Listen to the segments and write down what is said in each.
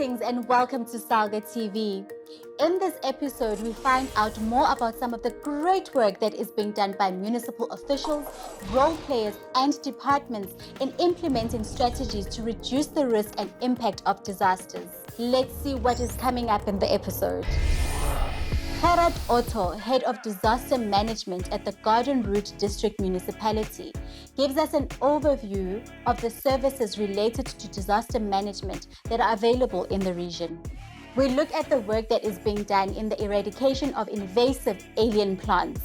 Greetings and welcome to SALGA TV. In this episode, we find out more about some of the great work that is being done by municipal officials, role players, and departments in implementing strategies to reduce the risk and impact of disasters. Let's see what is coming up in the episode. Gerard Otto, Head of Disaster Management at the Garden Route District Municipality, gives us an overview of the services related to disaster management that are available in the region. We look at the work that is being done in the eradication of invasive alien plants.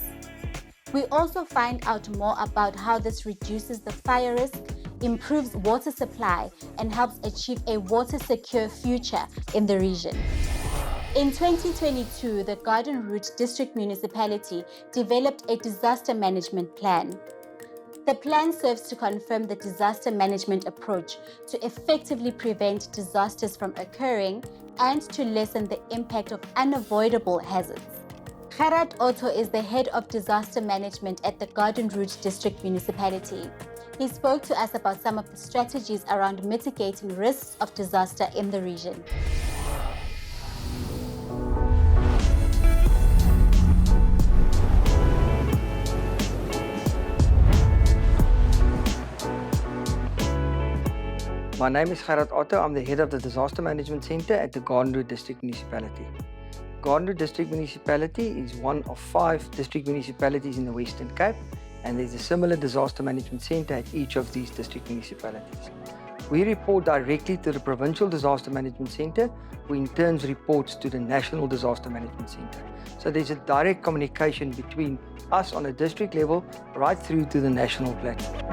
We also find out more about how this reduces the fire risk, improves water supply, and helps achieve a water-secure future in the region. In 2022, the Garden Route District Municipality developed a disaster management plan. The plan serves to confirm the disaster management approach to effectively prevent disasters from occurring and to lessen the impact of unavoidable hazards. Gerard Otto is the Head of Disaster Management at the Garden Route District Municipality. He spoke to us about some of the strategies around mitigating risks of disaster in the region. My name is Gerard Otto. I'm the head of the Disaster Management Center at the Garden Route District Municipality. Garden Route District Municipality is one of 5 district municipalities in the Western Cape, and there's a similar disaster management center at each of these district municipalities. We report directly to the Provincial Disaster Management Center, who in turn reports to the National Disaster Management Center. So there's a direct communication between us on a district level right through to the national platform.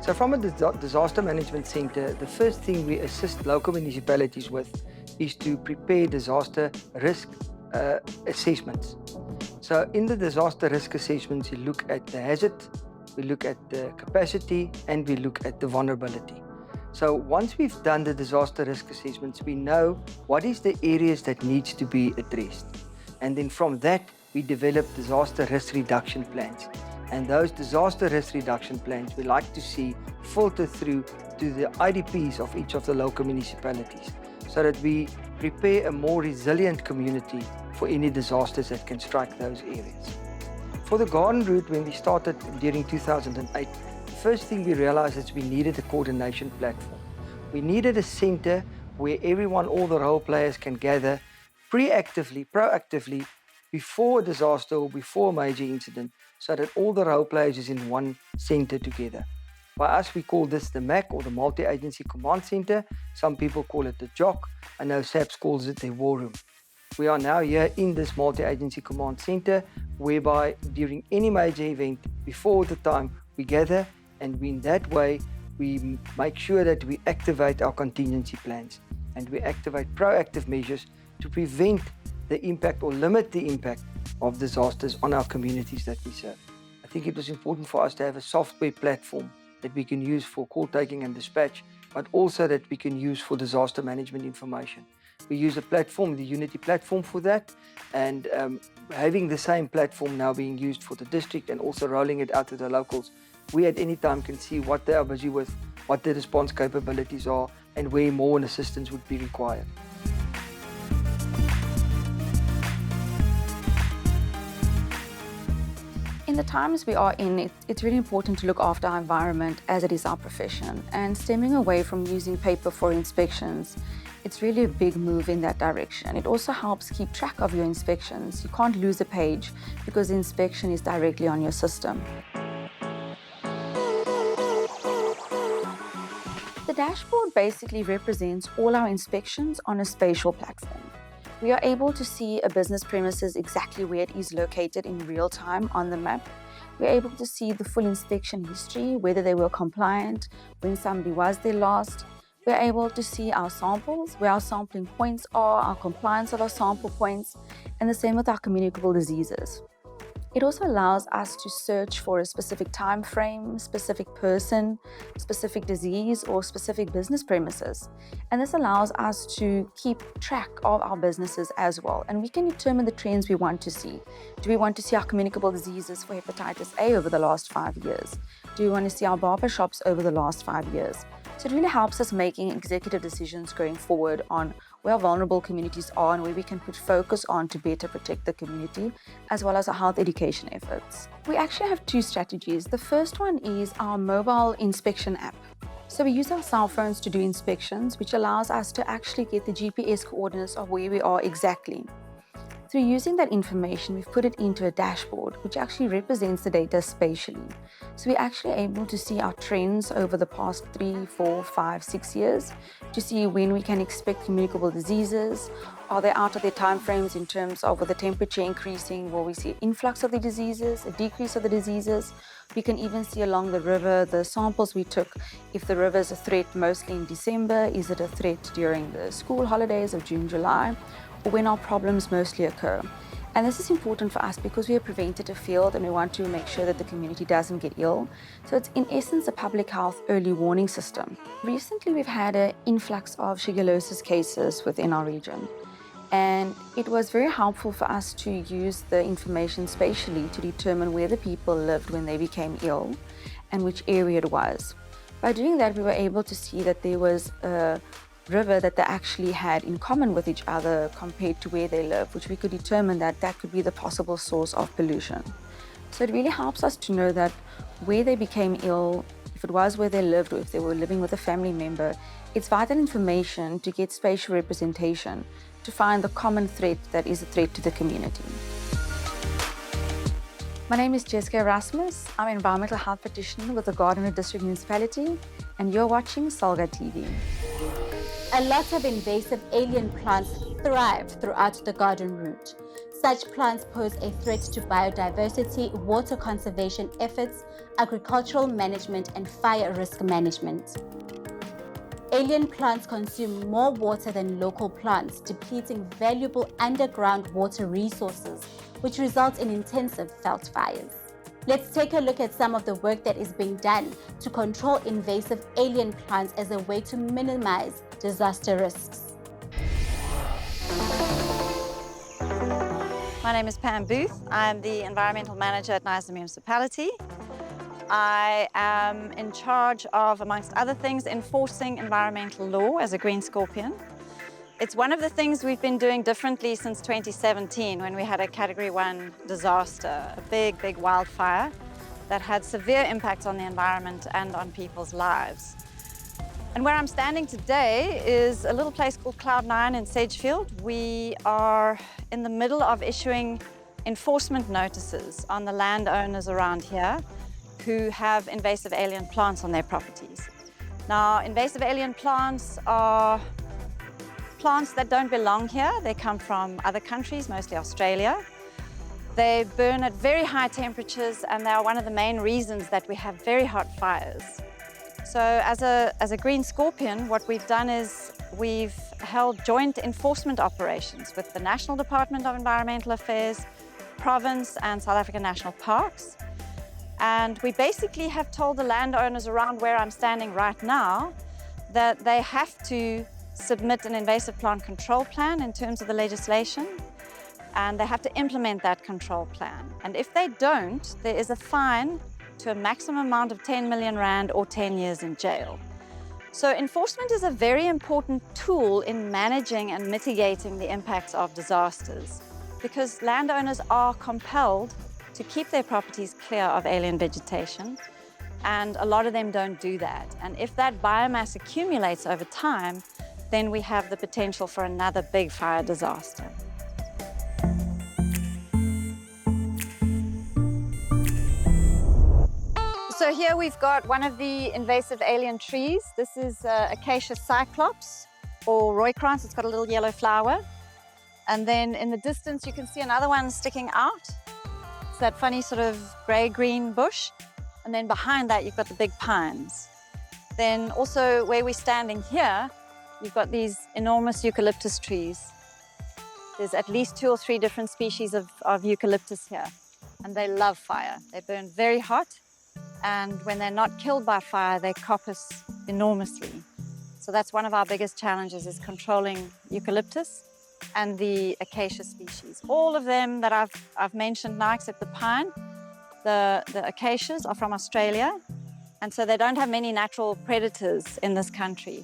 So from a disaster management center, the first thing we assist local municipalities with is to prepare disaster risk assessments. So in the disaster risk assessments, you look at the hazard, we look at the capacity, and we look at the vulnerability. So once we've done the disaster risk assessments, we know what is the areas that needs to be addressed. And then from that, we develop disaster risk reduction plans. And those disaster risk reduction plans we like to see filter through to the IDPs of each of the local municipalities so that we prepare a more resilient community for any disasters that can strike those areas. For the Garden Route, when we started during 2008, the first thing we realized is we needed a coordination platform. We needed a center where everyone, all the role players can gather proactively before a disaster or before a major incident, so that all the role players is in one center together. By us, we call this the MAC, or the Multi-Agency Command Center. Some people call it the JOC. I know SAPS calls it the War Room. We are now here in this Multi-Agency Command Center, whereby during any major event, before the time, we gather, and in that way, we make sure that we activate our contingency plans, and we activate proactive measures to prevent the impact or limit the impact of disasters on our communities that we serve. I think it was important for us to have a software platform that we can use for call taking and dispatch, but also that we can use for disaster management information. We use a platform, the Unity platform, for that, and having the same platform now being used for the district and also rolling it out to the locals, we at any time can see what they are busy with, what the response capabilities are, and where more assistance would be required. In the times we are in, it's really important to look after our environment as it is our profession, and stemming away from using paper for inspections, it's really a big move in that direction. It also helps keep track of your inspections. You can't lose a page because the inspection is directly on your system. The dashboard basically represents all our inspections on a spatial platform. We are able to see a business premises exactly where it is located in real time on the map. We're able to see the full inspection history, whether they were compliant, when somebody was there last. We're able to see our samples, where our sampling points are, our compliance of our sample points, and the same with our communicable diseases. It also allows us to search for a specific time frame, specific person, specific disease, or specific business premises. And this allows us to keep track of our businesses as well. And we can determine the trends we want to see. Do we want to see our communicable diseases for hepatitis A over the last 5 years? Do we want to see our barber shops over the last 5 years? So it really helps us making executive decisions going forward on where vulnerable communities are and where we can put focus on to better protect the community, as well as our health education efforts. We actually have two strategies. The first one is our mobile inspection app. So we use our cell phones to do inspections, which allows us to actually get the GPS coordinates of where we are exactly. Through using that information, we've put it into a dashboard, which actually represents the data spatially. So we're actually able to see our trends over the past 3, 4, 5, 6 years to see when we can expect communicable diseases. Are they out of their timeframes in terms of with the temperature increasing? Will we see an influx of the diseases, a decrease of the diseases? We can even see along the river, the samples we took, if the river is a threat mostly in December, is it a threat during the school holidays of June, July? Or when our problems mostly occur. And this is important for us because we are a preventative field and we want to make sure that the community doesn't get ill. So it's in essence a public health early warning system. Recently we've had an influx of shigellosis cases within our region. And it was very helpful for us to use the information spatially to determine where the people lived when they became ill and which area it was. By doing that, we were able to see that there was a river that they actually had in common with each other compared to where they live, which we could determine that that could be the possible source of pollution. So it really helps us to know that where they became ill, if it was where they lived or if they were living with a family member, it's vital information to get spatial representation to find the common threat that is a threat to the community. My name is Jessica Erasmus. I'm an environmental health practitioner with the Gardiner District Municipality, and you're watching SALGA TV. A lot of invasive alien plants thrive throughout the garden route. Such plants pose a threat to biodiversity, water conservation efforts, agricultural management, and fire risk management. Alien plants consume more water than local plants, depleting valuable underground water resources, which results in intensive veld fires. Let's take a look at some of the work that is being done to control invasive alien plants as a way to minimize disaster risks. My name is Pam Booth. I'm the Environmental Manager at Knysna Municipality. I am in charge of, amongst other things, enforcing environmental law as a Green Scorpion. It's one of the things we've been doing differently since 2017 when we had a Category 1 disaster, a big wildfire that had severe impacts on the environment and on people's lives. And where I'm standing today is a little place called Cloud9 in Sedgefield. We are in the middle of issuing enforcement notices on the landowners around here who have invasive alien plants on their properties. Now, invasive alien plants are plants that don't belong here. They come from other countries, mostly Australia. They burn at very high temperatures, and they are one of the main reasons that we have very hot fires. So as a Green Scorpion, what we've done is we've held joint enforcement operations with the National Department of Environmental Affairs, Province and South African National Parks. And we basically have told the landowners around where I'm standing right now that they have to submit an invasive plant control plan in terms of the legislation, and they have to implement that control plan. And if they don't, there is a fine to a maximum amount of 10 million rand or 10 years in jail. So enforcement is a very important tool in managing and mitigating the impacts of disasters, because landowners are compelled to keep their properties clear of alien vegetation, and a lot of them don't do that. And if that biomass accumulates over time, then we have the potential for another big fire disaster. So here we've got one of the invasive alien trees. This is Acacia cyclops, or Roykrans. It's got a little yellow flower. And then in the distance, you can see another one sticking out. It's that funny sort of gray-green bush. And then behind that, you've got the big pines. Then also where we're standing here, you've got these enormous eucalyptus trees. There's at least 2 or 3 different species of eucalyptus here. And they love fire. They burn very hot. And when they're not killed by fire, they coppice enormously. So that's one of our biggest challenges, is controlling eucalyptus and the acacia species. All of them that I've mentioned now, except the pine, the acacias are from Australia, And so they don't have many natural predators in this country.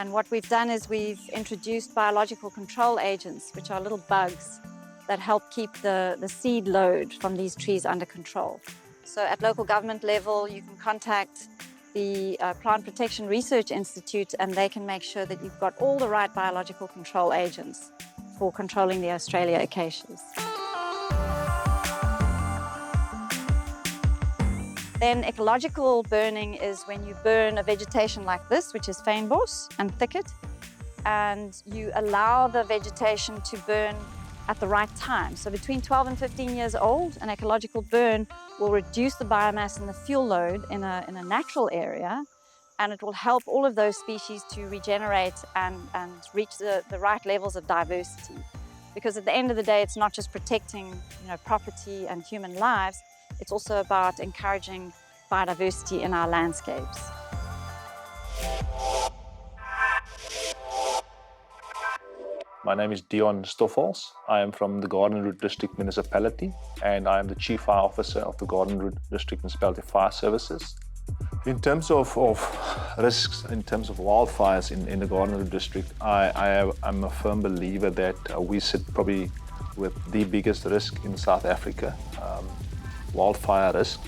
And what we've done is we've introduced biological control agents, which are little bugs that help keep the seed load from these trees under control. So at local government level, you can contact the Plant Protection Research Institute, and they can make sure that you've got all the right biological control agents for controlling the Australia acacias. Then ecological burning is when you burn a vegetation like this, which is fynbos and thicket, and you allow the vegetation to burn at the right time. So between 12 and 15 years old, an ecological burn will reduce the biomass and the fuel load in a natural area, and it will help all of those species to regenerate and reach the right levels of diversity. Because at the end of the day, it's not just protecting property and human lives, it's also about encouraging biodiversity in our landscapes. My name is Dion Stoffels. I am from the Garden Route District Municipality, and I am the Chief Fire Officer of the Garden Route District Municipality Fire Services. In terms of risks, in terms of wildfires in the Garden Route District, I'm a firm believer that we sit probably with the biggest risk in South Africa. Wildfire risk,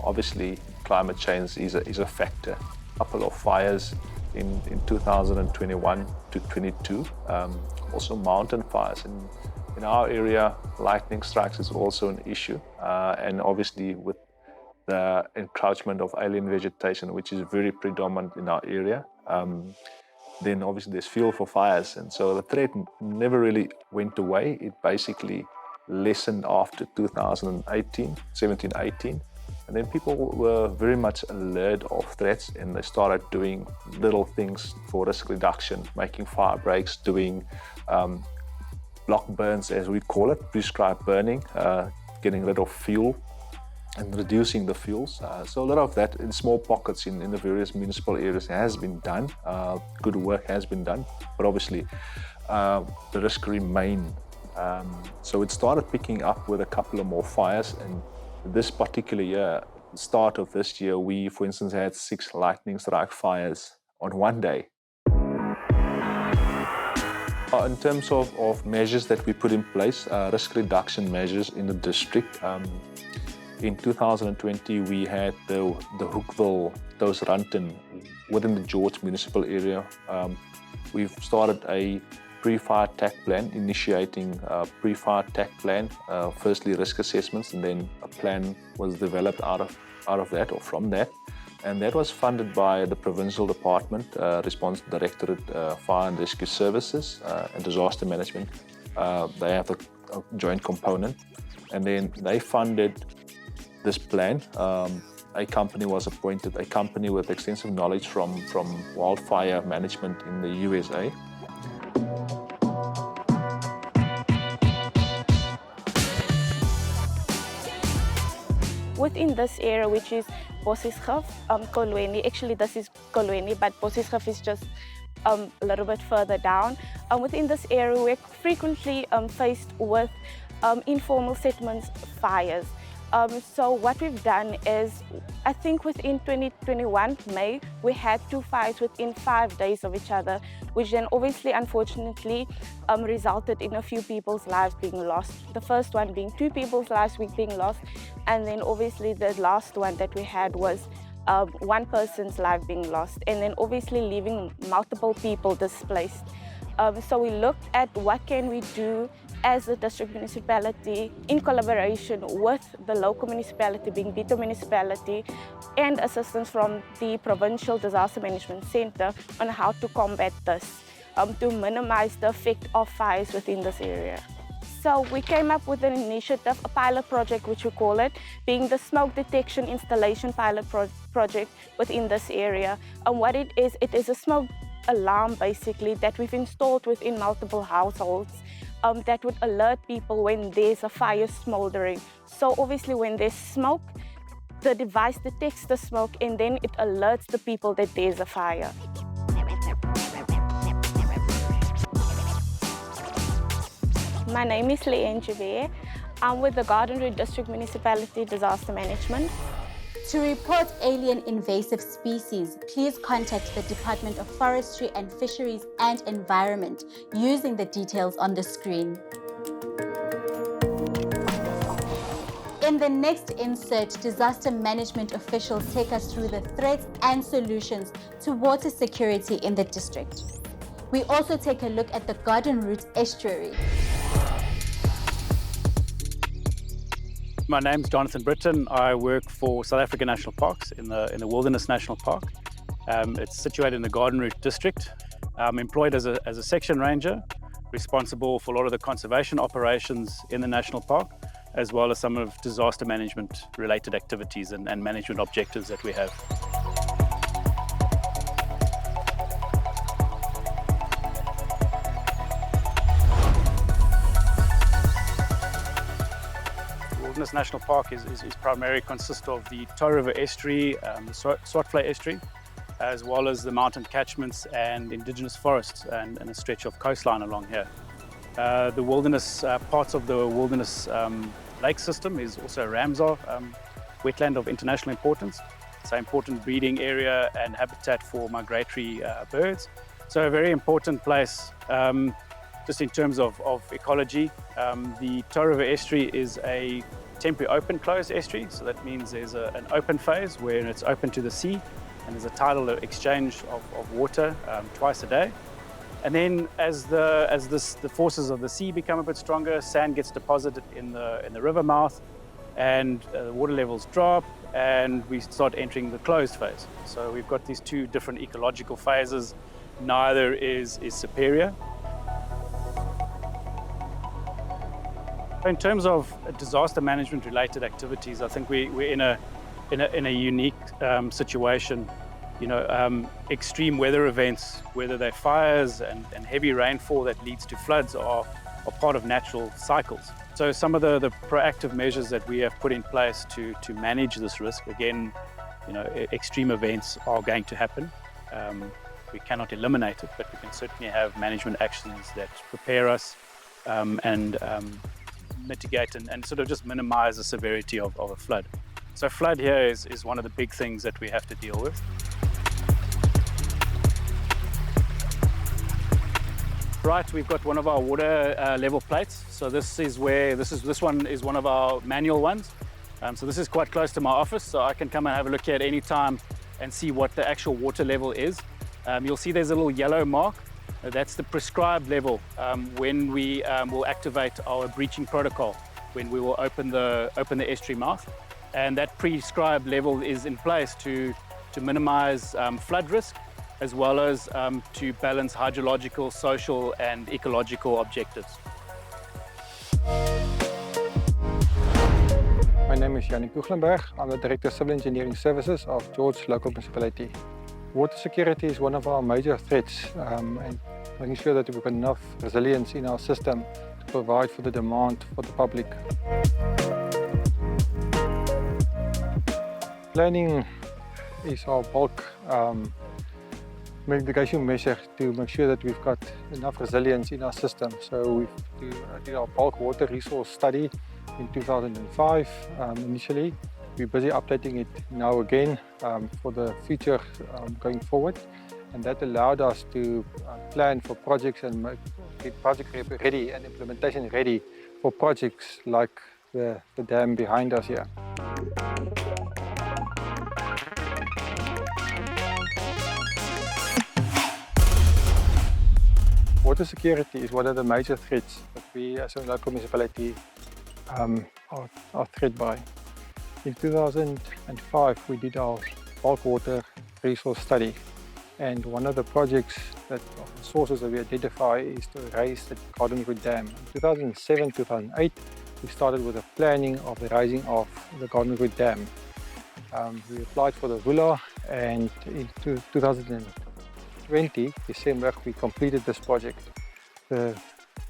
obviously climate change is a factor. A couple of fires in 2021 to 22, also mountain fires. In our area, lightning strikes is also an issue, and obviously with the encroachment of alien vegetation, which is very predominant in our area, then obviously there's fuel for fires, and so the threat never really went away. It basically lessened after 2018, 17-18, and then people were very much alert of threats, and they started doing little things for risk reduction, making fire breaks, doing block burns, as we call it, prescribed burning, getting rid of fuel and reducing the fuels. So a lot of that in small pockets in the various municipal areas has been done. Good work has been done, but obviously the risk remained. So it started picking up with a couple of more fires, and this particular year, start of this year, we, for instance, had 6 lightning strike fires on one day. In terms of measures that we put in place, risk reduction measures in the district, in 2020 we had the Hoekville, Doos-Ranton within the George municipal area. We've started a pre-fire attack plan, initiating a pre-fire attack plan, firstly risk assessments, and then a plan was developed out of that or from that. And that was funded by the Provincial Department, Response Directorate, Fire and Rescue Services and Disaster Management. They have a joint component, and then they funded this plan. A company was appointed, a company with extensive knowledge from wildfire management in the USA. Within this area, which is Bosisgif, Kolweni, actually this is Kolweni, but Bosisgif is just a little bit further down. Within this area, we're frequently faced with informal settlements fires. So what we've done is, I think within 2021 May, we had 2 fires within 5 days of each other, which then obviously, unfortunately, resulted in a few people's lives being lost. The first one being 2 people's lives being lost, and then obviously the last one that we had was 1 person's life being lost, and then obviously leaving multiple people displaced. So we looked at what can we do as a district municipality in collaboration with the local municipality, being Bito municipality, and assistance from the Provincial Disaster Management Centre on how to combat this, to minimize the effect of fires within this area. So we came up with an initiative, a pilot project, which we call it, being the smoke detection installation pilot project within this area. And what it is a smoke alarm basically that we've installed within multiple households that would alert people when there's a fire smoldering. So obviously when there's smoke, the device detects the smoke and then it alerts the people that there's a fire. My name is Leanne Javier. I'm with the Garden Route District Municipality Disaster Management. To report alien invasive species, please contact the Department of Forestry and Fisheries and Environment using the details on the screen. In the next insert, disaster management officials take us through the threats and solutions to water security in the district. We also take a look at the Garden Route estuary. My name's Jonathan Britton. I work for South African National Parks in the Wilderness National Park. It's situated in the Garden Route district. I'm employed as a section ranger, responsible for a lot of the conservation operations in the national park, as well as some of disaster management related activities and management objectives that we have. Wilderness National Park is primarily consists of the Tow River estuary, the Swartvlei estuary, as well as the mountain catchments and indigenous forests and a stretch of coastline along here. The wilderness, parts of the wilderness lake system is also a Ramsar wetland of international importance. It's an important breeding area and habitat for migratory birds. So a very important place just in terms of ecology. The Tow River estuary is a temporary open closed estuary, so that means there's an open phase where it's open to the sea and there's a tidal exchange of water twice a day. And then as the forces of the sea become a bit stronger, sand gets deposited in the river mouth and the water levels drop and we start entering the closed phase. So we've got these two different ecological phases. Neither is superior. In terms of disaster management related activities, I think we're in a unique situation. You know, extreme weather events, whether they're fires and heavy rainfall that leads to floods are part of natural cycles. So some of the proactive measures that we have put in place to manage this risk, again, you know, extreme events are going to happen. We cannot eliminate it, but we can certainly have management actions that prepare us and mitigate and sort of just minimize the severity of a flood. So flood here is one of the big things that we have to deal with. Right, we've got one of our water level plates. So this one is one of our manual ones. So this is quite close to my office, so I can come and have a look here at any time and see what the actual water level is. You'll see there's a little yellow mark. That's the prescribed level when we will activate our breaching protocol, when we will open the estuary mouth. And that prescribed level is in place to minimize flood risk, as well as to balance hydrological, social and ecological objectives. My name is Jannie Kuchlenberg. I'm the Director of Civil Engineering Services of George Local Municipality. Water security is one of our major threats and making sure that we've got enough resilience in our system to provide for the demand for the public. Planning is our bulk mitigation measure to make sure that we've got enough resilience in our system. So we did our bulk water resource study in 2005 initially. We're busy updating it now again for the future going forward. And that allowed us to plan for projects and get project ready and implementation ready for projects like the dam behind us here. Water security is one of the major threats that we as a local municipality are threatened by. In 2005 we did our bulk water resource study, and one of the projects sources that we identify is to raise the Garden Route Dam. In 2007-2008 we started with the planning of the raising of the Garden Route Dam. We applied for the WULA, and in 2020 December we completed this project. The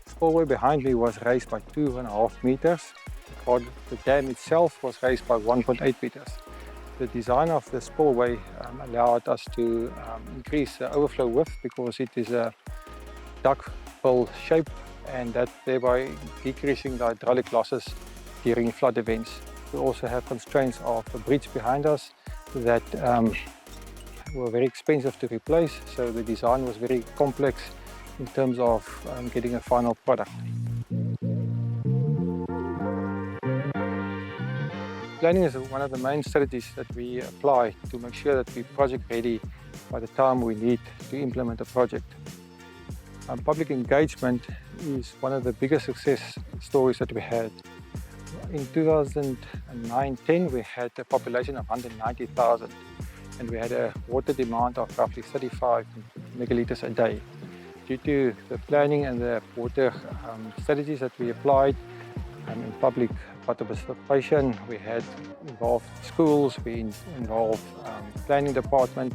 spillway behind me was raised by 2.5 meters. The dam itself was raised by 1.8 meters. The design of the spillway allowed us to increase the overflow width because it is a duckbill shape, and that thereby decreasing the hydraulic losses during flood events. We also have constraints of a bridge behind us that were very expensive to replace, so the design was very complex in terms of getting a final product. Planning is one of the main strategies that we apply to make sure that we're project ready by the time we need to implement a project. Public engagement is one of the biggest success stories that we had. In 2009-10, we had a population of 190,000 and we had a water demand of roughly 35 megalitres a day. Due to the planning and the water strategies that we applied in public participation, we had involved schools, we involved planning department.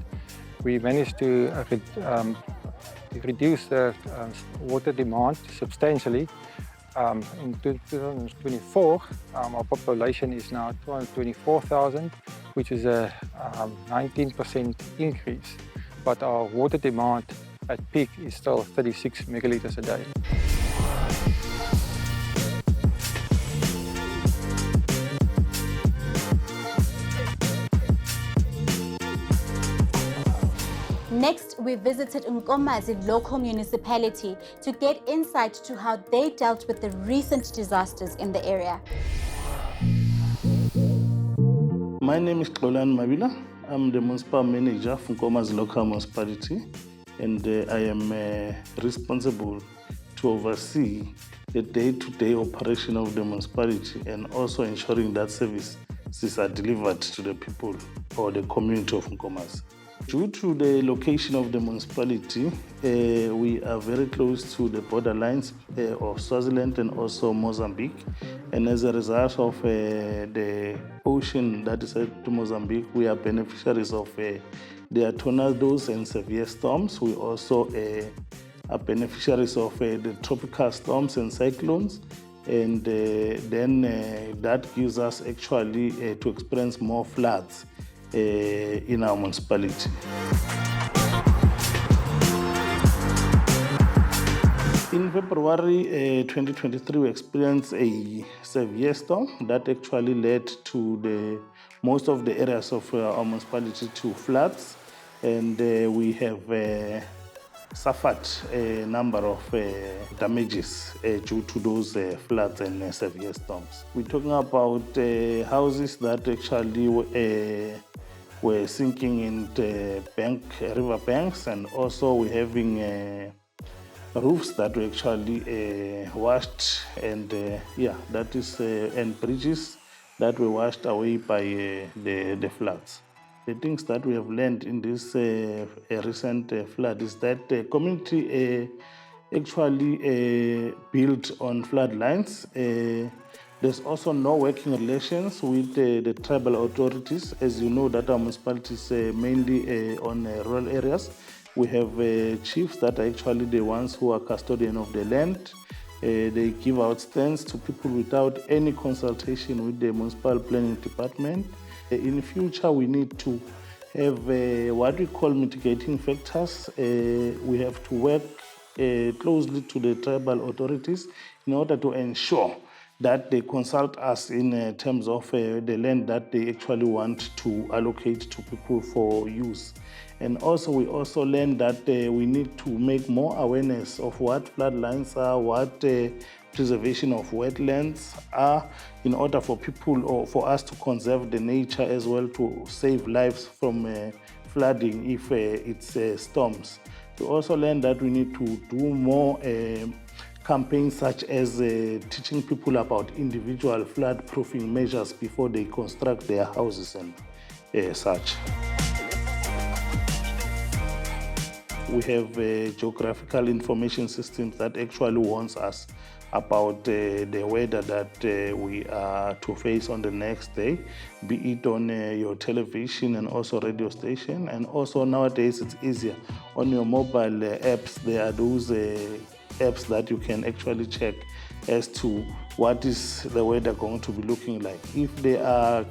We managed to reduce the water demand substantially. In 2024, our population is now 224,000, which is a 19% increase. But our water demand at peak is still 36 megalitres a day. Next, we visited Nkomazi local municipality to get insight to how they dealt with the recent disasters in the area. My name is Xolan Mabila. I'm the municipal manager for Nkomazi local municipality, and I am responsible to oversee the day-to-day operation of the municipality and also ensuring that services are delivered to the people or the community of Nkomazi. Due to the location of the municipality, we are very close to the borderlines of Swaziland and also Mozambique. And as a result of the ocean that is at Mozambique, we are beneficiaries of their tornadoes and severe storms. We also are beneficiaries of the tropical storms and cyclones. And then that gives us actually to experience more floods in our municipality. In February 2023, we experienced a severe storm that actually led to most of the areas of our municipality to floods, and we have suffered a number of damages due to those floods and severe storms. We're talking about houses that actually were sinking in the river banks, and also we're having roofs that were actually washed, and that is and bridges that were washed away by the floods. The things that we have learned in this recent flood is that the community actually built on flood lines. There's also no working relations with the tribal authorities. As you know, that our municipality is mainly on rural areas. We have chiefs that are actually the ones who are custodian of the land. They give out stands to people without any consultation with the municipal planning department. In the future, we need to have what we call mitigating factors. We have to work closely to the tribal authorities in order to ensure that they consult us in terms of the land that they actually want to allocate to people for use. And also, we also learned that we need to make more awareness of what floodlines are, what preservation of wetlands are, in order for people or for us to conserve the nature as well, to save lives from flooding if it's storms. We also learned that we need to do more campaigns such as teaching people about individual flood-proofing measures before they construct their houses and such. We have geographical information systems that actually warns us about the weather that we are to face on the next day, be it on your television and also radio station. And also nowadays it's easier. On your mobile apps, there are those apps that you can actually check as to what is the weather going to be looking like. If there are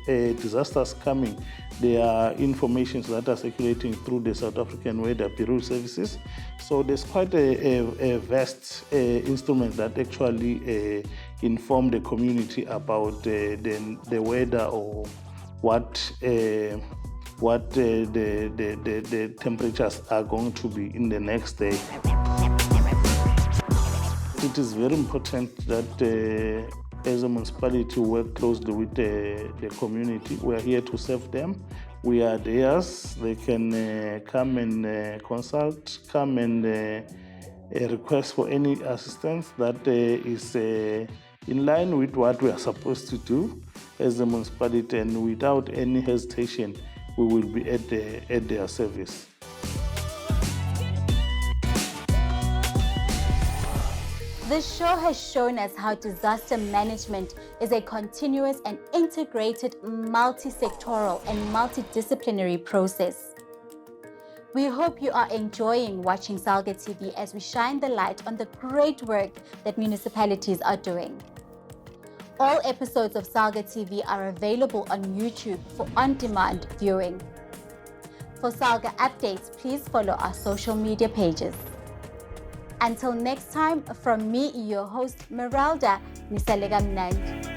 disasters coming, there are informations that are circulating through the South African Weather Bureau services. So there's quite a vast instrument that actually inform the community about the weather or what the temperatures are going to be in the next day. It is very important that as a municipality work closely with the community. We are here to serve them. We are theirs. They can come and consult, come and request for any assistance that is in line with what we are supposed to do as a municipality, and without any hesitation, we will be at their service. This show has shown us how disaster management is a continuous and integrated multi-sectoral and multidisciplinary process. We hope you are enjoying watching SALGA TV as we shine the light on the great work that municipalities are doing. All episodes of SALGA TV are available on YouTube for on-demand viewing. For SALGA updates, please follow our social media pages. Until next time, from me, your host, Meralda Nisalega Mnandi.